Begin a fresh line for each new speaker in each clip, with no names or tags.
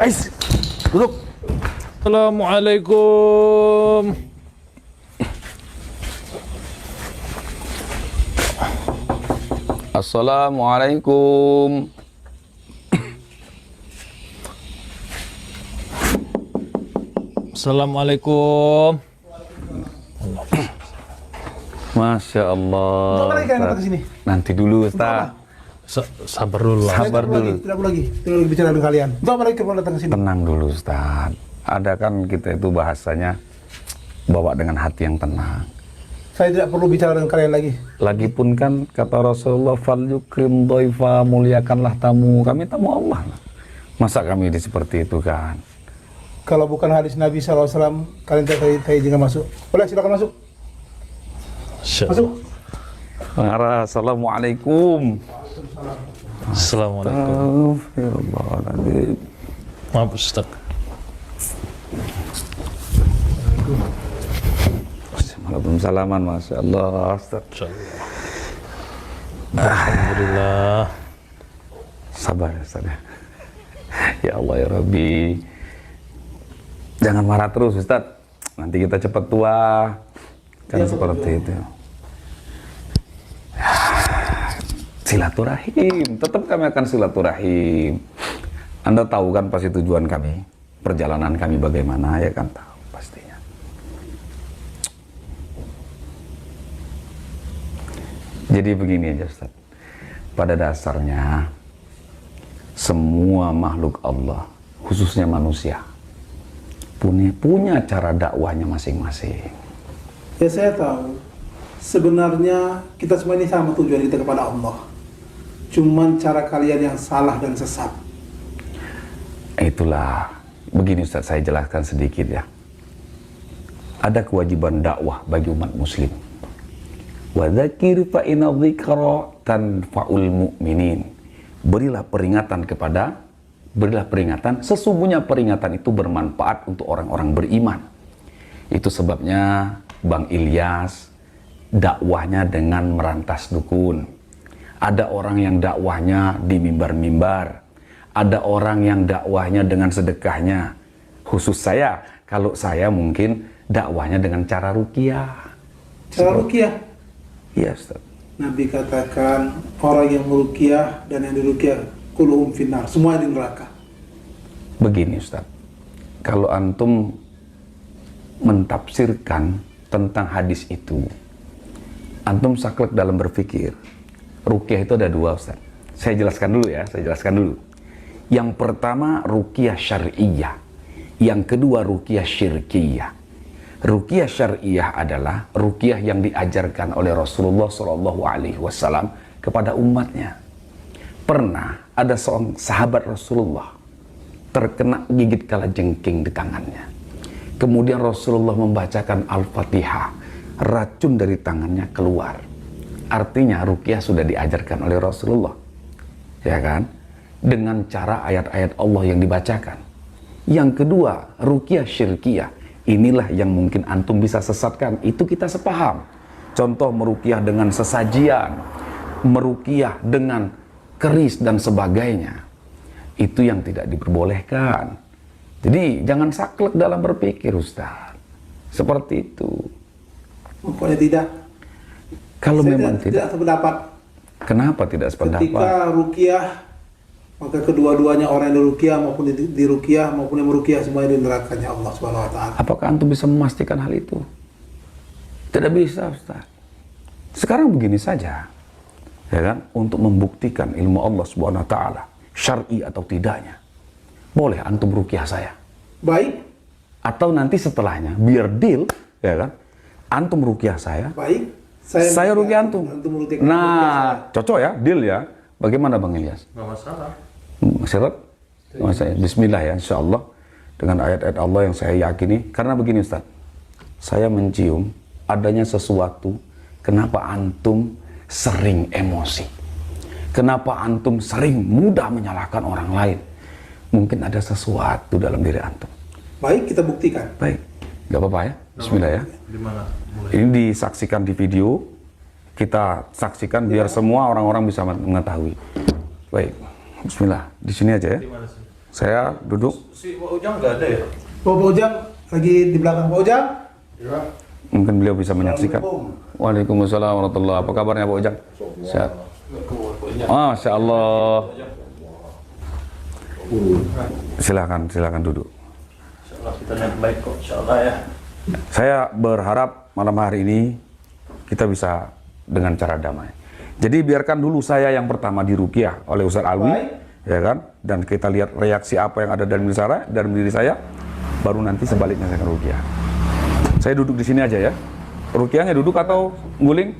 Ais, duduk. Assalamualaikum.
Assalamualaikum.
Assalamualaikum.
Masya Allah.
Berapa lagi kalian datang ke sini?
Nanti dulu, Ustaz.
Sabar dulu lah.
Sabar dulu.
Tidak lagi bicara dengan kalian. Berapa lagi kalian datang ke sini?
Tenang dulu, Ustaz. Ada kan kita itu bahasanya bawa dengan hati yang tenang.
Saya tidak perlu bicara dengan kalian lagi.
Lagipun kan kata Rasulullah, fal yukrim dhaifa, muliakanlah tamu. Kami tamu Allah. Masa kami seperti itu kan?
Kalau bukan hadis Nabi SAW, kalian tidak izinkan masuk. Boleh, silakan masuk. Masuk.
Assalamualaikum.
Assalamualaikum.
Astagfirullahaladzim.
Maaf Ustaz.
Waalaikumsalam, Masya Allah.
Alhamdulillah.
Sabar ya Ustaz. Ya Allah ya Rabbi. Jangan marah terus Ustaz. Nanti kita cepat tua. Kan seperti itu. Silaturahim. Tetap kami akan silaturahim. Anda tahu kan pasti tujuan kami. Perjalanan kami bagaimana, ya kan tahu pastinya. Jadi begini aja Ustaz. Pada dasarnya semua makhluk Allah, khususnya manusia, punya cara dakwahnya masing-masing.
Ya saya tahu. Sebenarnya kita semua ini sama tujuan kita kepada Allah. Cuman cara kalian yang salah dan sesat.
Itulah. Begini Ustaz, saya jelaskan sedikit ya. Ada kewajiban dakwah bagi umat muslim. Wa dzakir fa inna dzikra tanfa'ul mu'minin. Berilah peringatan, sesungguhnya peringatan itu bermanfaat untuk orang-orang beriman. Itu sebabnya Bang Ilyas dakwahnya dengan merantas dukun. Ada orang yang dakwahnya di mimbar-mimbar. Ada orang yang dakwahnya dengan sedekahnya. Khusus saya, kalau saya mungkin dakwahnya dengan cara ruqyah.
Cara ruqyah?
Iya Ustaz.
Nabi katakan orang yang meruqyah dan yang diruqyah kulluhum finnar, semua di neraka.
Begini Ustaz, kalau antum mentafsirkan tentang hadis itu, antum saklek dalam berpikir. Ruqyah itu ada dua Ustaz. Saya jelaskan dulu ya, Yang pertama ruqyah syar'iyyah, yang kedua ruqyah syirkiyah. Ruqyah syar'iyyah adalah ruqyah yang diajarkan oleh Rasulullah SAW kepada umatnya. Pernah ada seorang sahabat Rasulullah terkena gigit kalajengking di tangannya. Kemudian Rasulullah membacakan Al-Fatihah, racun dari tangannya keluar. Artinya ruqyah sudah diajarkan oleh Rasulullah, ya kan? Dengan cara ayat-ayat Allah yang dibacakan. Yang kedua, ruqyah syirkiyah. Inilah yang mungkin antum bisa sesatkan. Itu kita sepaham. Contoh meruqyah dengan sesajian, meruqyah dengan keris dan sebagainya. Itu yang tidak diperbolehkan. Jadi jangan saklek dalam berpikir Ustaz. Seperti itu.
Pokoknya tidak.
Kalau
Saya
memang
tidak sependapat.
Kenapa tidak sependapat?
Ketika ruqyah, maka kedua-duanya orang yang diruqyah maupun diruqyah maupun yang meruqyah semuanya di nerakanya Allah Subhanahu wa taala.
Apakah antum bisa memastikan hal itu? Tidak bisa Ustaz. Sekarang begini saja. Ya kan? Untuk membuktikan ilmu Allah Subhanahu wa taala, syar'i atau tidaknya. Boleh antum ruqyah saya.
Baik.
Atau nanti setelahnya biar deal, ya kan? Antum ruqyah saya.
Baik.
Saya ruqyah antum.
meruqyah
Nah, cocok ya, deal ya. Bagaimana Bang Ilyas?
Nggak masalah.
Syarat? Bismillah ya, insya Allah. Dengan ayat-ayat Allah yang saya yakini. Karena begini Ustaz, saya mencium adanya sesuatu. Kenapa antum sering emosi? Kenapa antum sering mudah menyalahkan orang lain? Mungkin ada sesuatu dalam diri antum.
Baik, kita buktikan.
Baik, gak apa-apa ya. Bismillah ya.
Dimana?
Ini disaksikan di video. Kita saksikan biar semua orang-orang bisa mengetahui. Baik, Bismillah. Di sini aja ya.
Dimana sih?
Saya duduk.
Si Pak Ujang nggak ada ya?
Pak Ujang lagi di belakang Pak Ujang.
Mungkin beliau bisa menyaksikan. Waalaikumsalam warahmatullahi. Apa kabarnya Pak Ujang? Sehat. Masya Allah. Silakan duduk.
Insyaallah kita niat baik kok, insyaallah ya.
Saya berharap malam hari ini kita bisa dengan cara damai. Jadi biarkan dulu saya yang pertama diruqyah oleh Ustaz Alwi, ya kan? Dan kita lihat reaksi apa yang ada dalam diri saya, baru nanti sebaliknya saya akan ruqyah. Saya duduk di sini aja ya. Ruqyahnya duduk atau guling?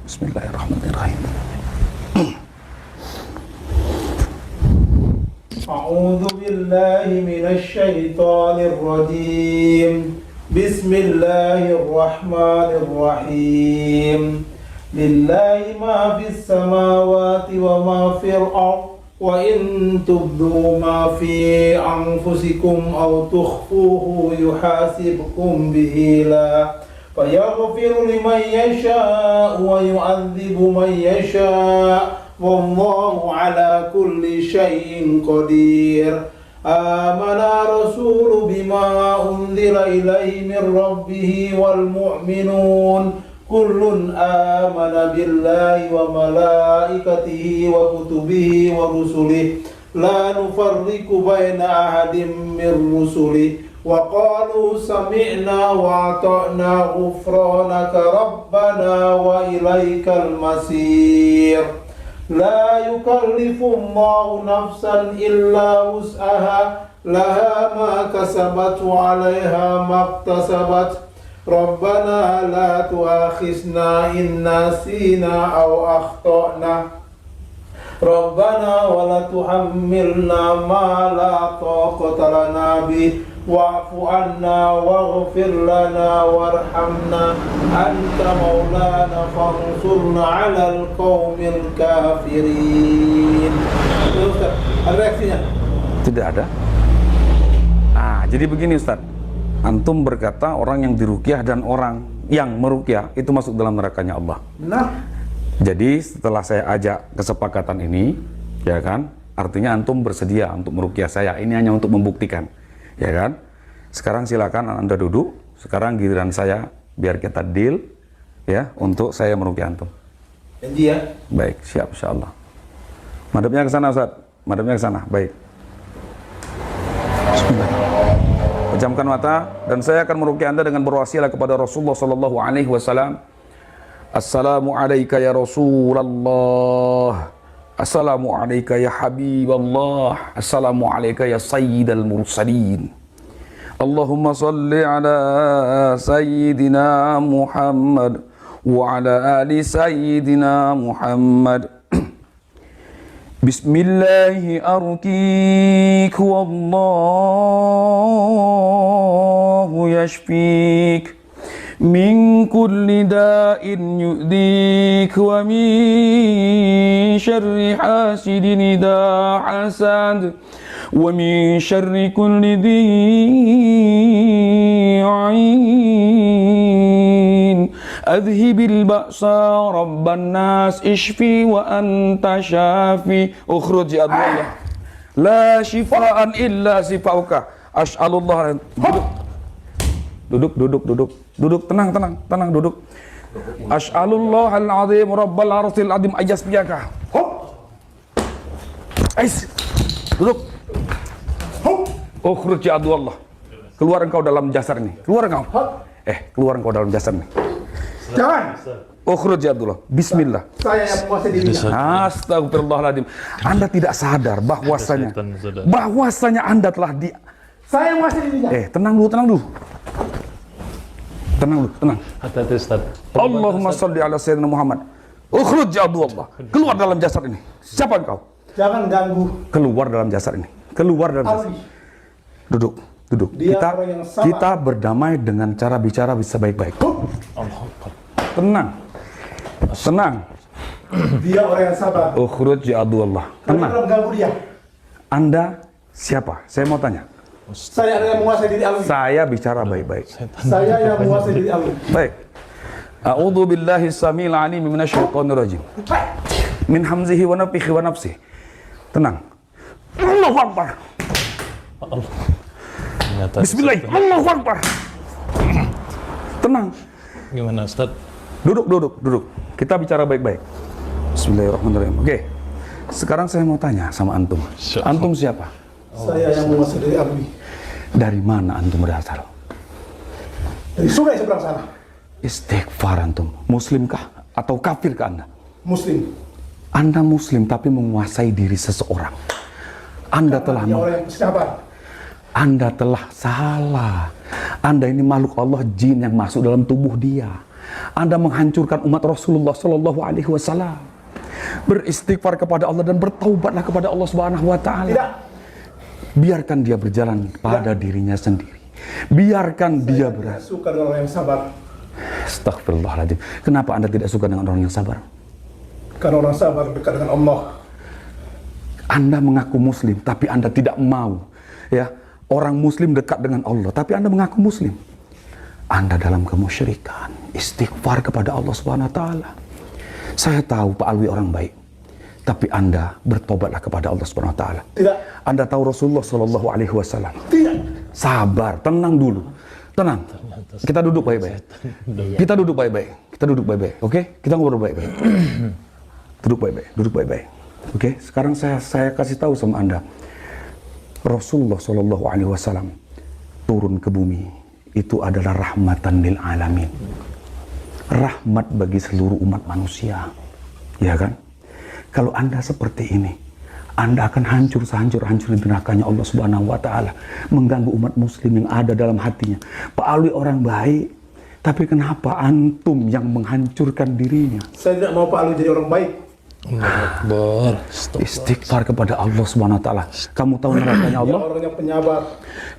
Bismillahirrahmanirrahim.
A'udzu billahi minasy syaithanir rajim. Bismillahirrahmanirrahim. Lillahi ma fis samawati wa ma fil ardh. Wa in tubdu ma fi anfusikum aw tukhfuhu yuhasibkum bihi la fayaghfiru liman yasha wa yu'adzibu man yasha wallahu ala kulli syai'in qadir. Amana rasulu bima unzila ilaihi min rabbih wal mu'minun kullun amana billahi wa malaikatihi wa kutubihi wa rusulihi la nufarriqu baina ahadin min rusulihi wa qalu sami'na wa ata'na ghufranaka rabbana wa ilaikal masir. La yukallifu Allahu nafsan illa wus'aha laha ma kasabat wa 'alaiha ma iktasabat. Rabbana la tu'akhizna in nasina aw akhtana. Rabbana wa la tuhammilna ma la taqata lana bih wa'fu anna waghfir lana warhamna anta maulana fansurna 'alal qaumil kafirin. Ustaz, ada reaksinya?
Tidak ada. Jadi begini Ustaz. Antum berkata orang yang diruqyah dan orang yang meruqyah itu masuk dalam nerakanya Allah.
Benar.
Jadi setelah saya ajak kesepakatan ini, ya kan, artinya antum bersedia untuk meruqyah saya. Ini hanya untuk membuktikan, ya kan. Sekarang silakan Anda duduk. Sekarang giliran saya, biar kita deal, ya, untuk saya meruqyah antum.
Janji ya.
Baik, siap insyaallah. Madhabnya ke sana Ustaz. Madhabnya ke sana. Baik. Bismillah. Pejamkan mata dan saya akan meruqyah Anda dengan berwasilah kepada Rasulullah sallallahu alaihi wasallam. Assalamu alayka ya Rasulullah. Assalamu alayka ya Habiballah. Assalamu alayka ya Sayyidal Mursalin. Allahumma salli ala Sayyidina Muhammad wa ala ali Sayyidina Muhammad. Bismillahi arqik wallahu yashfik min kulli da'in yu'dik wa min syarri hasidin idha hasad wa min syarri kulli dhi'in adhibil ba'sa rabban nas ishfi wa anta syafi ukhruj ya Allah la shifaan illa sifauka as'alullah. Duduk, tenang, duduk. As'alullah al-azim rabbal arsil azim ayasmiyaka. Ais, duduk. Ukhruj ya Allah. Keluar engkau dalam jasad ini. Keluar engkau dalam jasad ini.
Jangan.
Ukhruj ya Abdullah. Bismillah.
Saya yang menguasai dirinya.
Astagfirullahaladzim. Anda tidak sadar bahwasanya Anda telah
Saya yang menguasai dirinya.
Tenang dulu.
Hati-hati Ustaz.
Allahumma salli ala Sayyidina Muhammad. Ukhruj ya Abdullah. Keluar dalam jasad ini. Siapa engkau?
Jangan ganggu.
Keluar dalam jasad ini. Duduk. Kita berdamai dengan cara bicara bisa baik-baik. Tenang.
Dia orang yang sabar.
Ukhruj ya Abdullah. Tenang.
Jangan ganggu dia.
Anda siapa? Saya mau tanya.
Saya yang menguasai diri Allah.
Saya bicara baik-baik.
Saya yang menguasai diri Allah.
Baik. A'udzu billahi samil alim minasyaitonir rajim. Min hamzihi wa nafthihi wa nafsihi. Tenang. Allahu Akbar.
Ternyata
Bismillah, Allahu Akbar. Tenang.
Gimana Ustaz?
Duduk. Kita bicara baik-baik. Bismillahirrahmanirrahim. Oke. Sekarang saya mau tanya sama antum. Antum siapa?
Saya yang menguasai dari Arbi.
Dari mana antum berasal?
Dari sungai seberang sana.
Istighfar antum. Muslimkah atau kafirkah Anda?
Muslim.
Anda muslim tapi menguasai diri seseorang. Anda telah
orang yang bersabar.
Anda telah salah. Anda ini makhluk Allah, jin yang masuk dalam tubuh dia. Anda menghancurkan umat Rasulullah Shallallahu Alaihi Wasallam. Beristighfar kepada Allah dan bertaubatlah kepada Allah Subhanahu Wa Taala.
Tidak.
Biarkan dia berjalan pada dirinya sendiri. Biarkan dia
Saya suka dengan orang yang sabar.
Astagfirullahaladzim. Kenapa Anda tidak suka dengan orang yang sabar?
Karena orang sabar dekat dengan Allah.
Anda mengaku muslim, tapi Anda tidak mau. Ya, orang muslim dekat dengan Allah, tapi Anda mengaku muslim. Anda dalam kemusyrikan. Istighfar kepada Allah Subhanahu Wa Taala. Saya tahu Pak Alwi orang baik, tapi Anda bertobatlah kepada Allah Subhanahu Wa Taala.
Tidak.
Anda tahu Rasulullah Shallallahu Alaihi Wasallam.
Tidak.
Sabar, tenang dulu. Tenang. Kita duduk baik-baik. Kita duduk baik-baik. Oke? Kita ngobrol baik-baik. Duduk baik-baik. Oke? Sekarang saya kasih tahu sama Anda. Rasulullah Shallallahu Alaihi Wasallam turun ke bumi itu adalah rahmatan lil alamin. Rahmat bagi seluruh umat manusia. Ya kan? Kalau Anda seperti ini, Anda akan hancur sehancur-hancur di nerakanya Allah Subhanahu Wa Taala, mengganggu umat muslim yang ada dalam hatinya. Pak Alwi orang baik, tapi kenapa antum yang menghancurkan dirinya?
Saya tidak mau Pak Alwi jadi orang baik.
Akbar.
Istighfar kepada Allah Subhanahu Wa Taala. Kamu tahu nerakanya Allah?
Dia orang yang penyabar.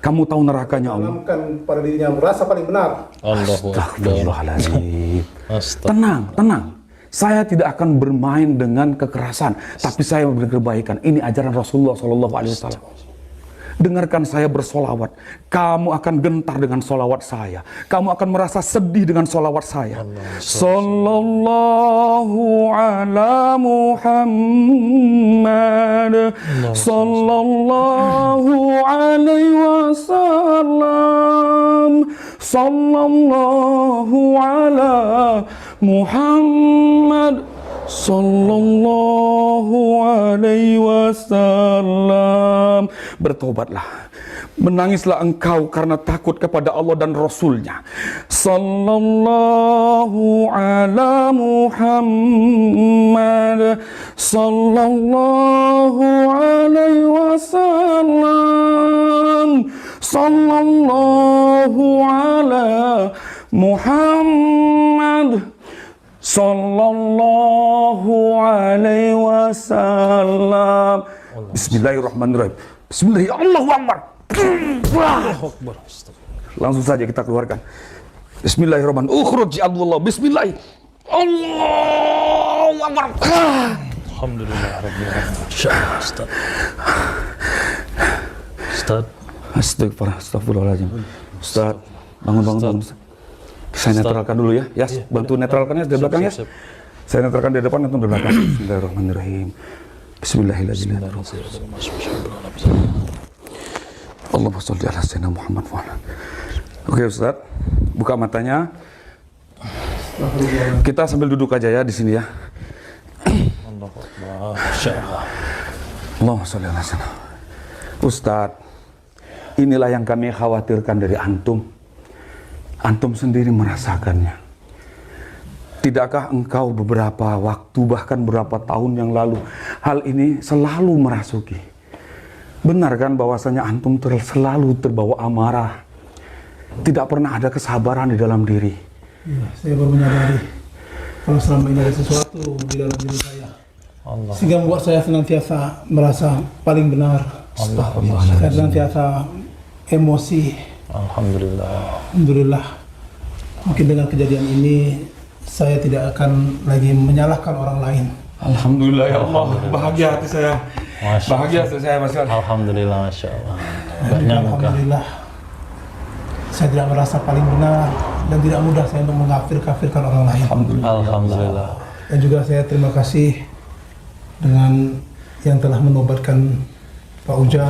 Kamu tahu nerakanya Allah?
Tanamkan pada dirinya merasa paling benar.
Allahu Akbar.
Astagfirullahaladzim.
Astagfirullah.
Tenang. Saya tidak akan bermain dengan kekerasan, tapi saya memberi kebaikan. Ini ajaran Rasulullah Shallallahu Alaihi Wasallam. Dengarkan saya bersolawat. Kamu akan gentar dengan solawat saya. Kamu akan merasa sedih dengan solawat saya. Sallallahu ala Muhammad. Sallallahu alaihi wasallam. Sallallahu ala Muhammad. Sallallahu alaihi wasallam. Bertobatlah, menangislah engkau karena takut kepada Allah dan Rasulnya. Sallallahu ala Muhammad. Sallallahu alaihi wasallam. Sallallahu ala Muhammad. Sallallahu alaihi wasallam. Bismillahirrahmanirrahim. Bismillahirrahmanirrahim. Langsung saja kita keluarkan. Bismillahirrahmanirrahim. Ukhruj ya Allah. Bismillah. Allahu Akbar.
Alhamdulillah Rabbil Alamin. Insyaallah Ustaz. Ustaz.
Astagfirullahaladzim. Ustaz, bangun. Saya netralkan dulu ya. Ya, bantu netralkannya dari belakang ya. Saya netralkan dari depan, atau dari belakang. Bismillahirrahmanirrahim. Bismillahirrahmanirrahim. Allahumma sholli ala sayyidina Muhammad wa ala. Oke Ustaz, buka matanya. Kita sambil duduk aja ya di sini ya.
Allahu Akbar. Insyaallah.
Allahumma sholli ala sayyidina. Ustaz, inilah yang kami khawatirkan dari antum. Antum sendiri merasakannya. Tidakkah engkau beberapa waktu, bahkan beberapa tahun yang lalu, hal ini selalu merasuki? Benar kan bahwasanya antum selalu terbawa amarah, tidak pernah ada kesabaran di dalam diri?
Ya, saya baru menyadari kalau selama ini ada sesuatu di dalam diri saya, sehingga membuat saya senantiasa merasa paling benar. Saya senantiasa emosi. Alhamdulillah. Mungkin dengan kejadian ini saya tidak akan lagi menyalahkan orang lain.
Alhamdulillah ya Allah. Bahagia hati saya. Bahagia hati saya Mas.
Alhamdulillah, Masya Allah. Banyak
Alhamdulillah. Saya tidak merasa paling benar dan tidak mudah saya untuk mengkafir-kafirkan orang lain.
Alhamdulillah.
Dan juga saya terima kasih dengan yang telah menobatkan Pak Ujang.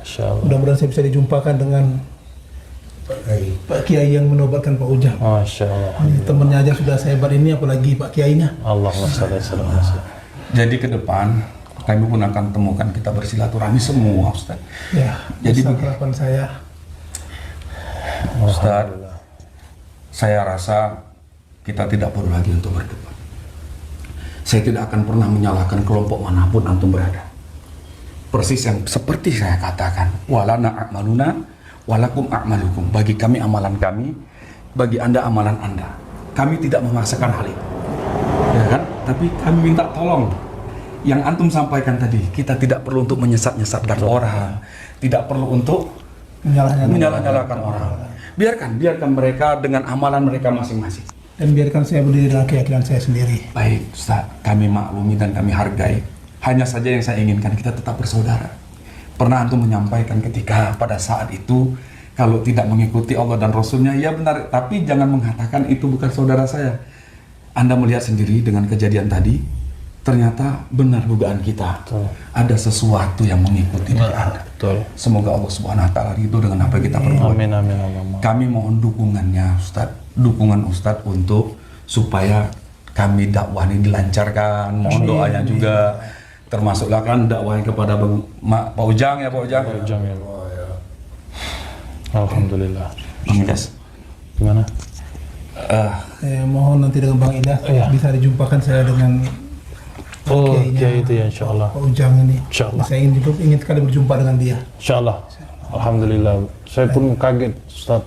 Masya Allah.
Mudah-mudahan saya bisa dijumpakan dengan Pak Kiai yang menobatkan Pak Ujang.
Masya Allah.
Temennya aja sudah sehebat ini, apalagi Pak Kiainya.
Allahumma shalli ala Muhammad.
Jadi ke depan kami pun akan temukan kita bersilaturahmi semua, Ustaz.
Ya,
Jadi
besar harapan saya.
Ustaz, saya rasa kita tidak perlu lagi untuk berdebat. Saya tidak akan pernah menyalahkan kelompok manapun antum berada. Persis yang seperti saya katakan, walana a'maluna walakum a'malukum. Bagi kami amalan kami, bagi Anda amalan Anda. Kami tidak memaksakan hal itu. Ya kan? Tapi kami minta tolong. Yang antum sampaikan tadi, kita tidak perlu untuk menyesat-nyesatkan orang, tidak perlu untuk menyalah-nyalahkan orang. Biarkan mereka dengan amalan mereka masing-masing.
Dan biarkan saya berdiri dengan keyakinan saya sendiri.
Baik, Ustaz, kami maklumi dan kami hargai. Hanya saja yang saya inginkan kita tetap bersaudara. Pernah antum menyampaikan ketika pada saat itu, kalau tidak mengikuti Allah dan Rasulnya, ya benar. Tapi jangan mengatakan itu bukan saudara saya. Anda melihat sendiri dengan kejadian tadi, ternyata benar dugaan kita.
Betul.
Ada sesuatu yang mengikuti dari Anda.
Betul.
Semoga Allah Subhanahu wa taala ridho dengan apa yang kita perbuat.
Amin amin Allahumma.
Kami mohon dukungannya, Ustaz. Dukungan Ustaz untuk supaya kami dakwah ini dilancarkan. Mohon doanya juga. Termasuklah kan dakwahnya kepada Pak Ujang ya, Pak Ujang.
Pak Ujang ya. Alhamdulillah.
Bang Idas.
Gimana?
Saya mohon nanti dengan Bang Idas
Iya.
bisa dijumpakan saya dengan
Oh,
kiainya,
kiai itu ya insyaallah.
Pak Ujang ini.
Insyaallah.
Saya ingin sekali berjumpa dengan dia.
Insyaallah. Alhamdulillah. Saya pun kaget, Ustaz.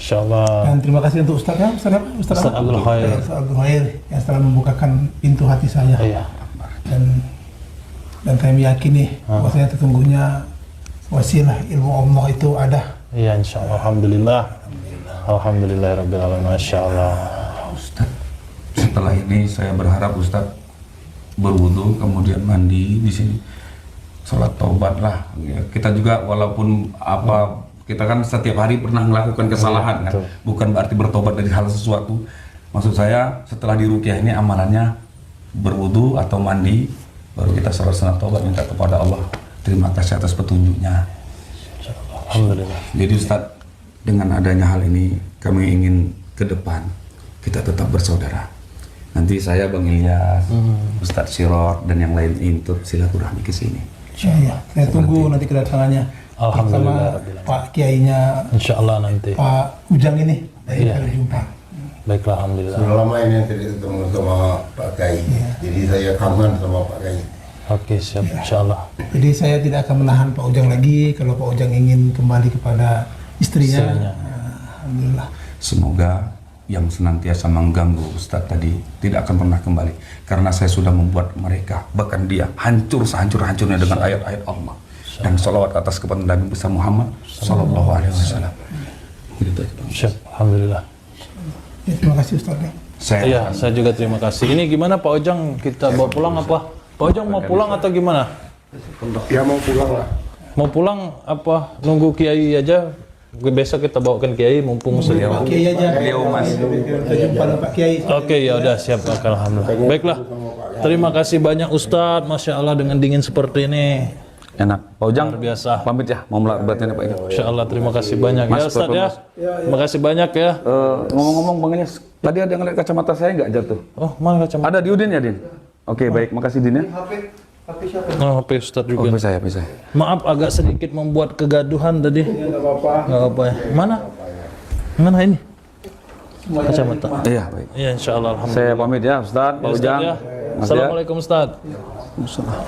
Insyaallah.
Dan terima kasih untuk Ustaz ya, Ustaz apa?
Ustaz
apa?
Abdul Khair.
Ustaz Abdul Khair yang telah membukakan pintu hati saya.
Iya.
Dan saya meyakini bahwasanya sesungguhnya wasilah ilmu Allah itu ada.
Iya insyaallah. Alhamdulillah. Alhamdulillahirabbil alamin. Masyaallah.
Ustaz, setelah ini saya berharap Ustaz berwudu kemudian mandi di sini, sholat taubat lah. Ya, kita juga walaupun kita kan setiap hari pernah melakukan kesalahan kan, bukan berarti bertobat dari hal sesuatu. Maksud saya setelah diruqyah ini amalannya berwudu atau mandi, baru kita sholat taubat minta kepada Allah terima kasih atas petunjuknya.
Alhamdulillah.
Jadi Ustaz, dengan adanya hal ini kami ingin ke depan kita tetap bersaudara. Nanti saya, Bang Ilyas, Ustadz Sirot dan yang lain untuk silaturahmi ke sini.
Iya, saya tunggu nanti kedatangannya.
Alhamdulillah.
Sama Pak Kiainya,
Insyaallah nanti.
Pak Ujang ini.
Iya.
Kita jumpa.
Baiklah, alhamdulillah.
Sudah lama ini tidak ketemu sama Pak Kiai, jadi saya kangen sama Pak Kiai.
Oke, siap insyaallah.
Jadi saya tidak akan menahan Pak Ujang lagi kalau Pak Ujang ingin kembali kepada istrinya. Alhamdulillah.
Semoga yang senantiasa mengganggu Ustadz tadi tidak akan pernah kembali, karena saya sudah membuat mereka, bahkan dia hancur sehancur-hancurnya dengan ayat-ayat Allah dan salawat atas kepada Nabi besar Muhammad Sallallahu Alaihi Wasallam.
Siap, alhamdulillah.
Ya, terima kasih Ustaz.
Iya, saya juga terima kasih. Ini gimana Pak Ojang, kita bawa pulang apa? Pak Ojang mau pulang atau gimana?
Ya mau pulang lah.
Mau pulang apa? Nunggu Kiai aja. Besok kita bawakan Kiai mumpung
Pak Kiai aja.
Beliau Mas.
Kita jumpa dengan Pak Kiai.
Oke, ya udah siap, alhamdulillah. Baiklah. Terima kasih banyak Ustadz, Masya Allah dengan dingin seperti ini.
Enak. Pak Ujang,
Luar biasa.
pamit ya, mau melakukan Pak Ilyas.
Masya Allah, terima kasih banyak
Mas,
ya Ustadz ya.
Mas.
Terima kasih banyak ya.
Ngomong-ngomong Bang Ilyas, tadi ada yang ngeliat kacamata saya nggak jatuh?
Oh, mana kacamata?
Ada di Udin ya, Din? Oke, baik, makasih Din ya.
Oh, HP Ustadz juga.
Oh, bisa.
Maaf agak sedikit membuat kegaduhan tadi.
Enggak apa-apa.
Nggak apa ya. Mana? Mana ini? Kacamata.
Iya, baik.
Ya insya Allah, alhamdulillah.
Saya pamit ya, Ustadz, Pak
Ustadz
Ujang.
ya.
Mas ya.
Assalamualaikum Ustadz.
Waalaikumsalam.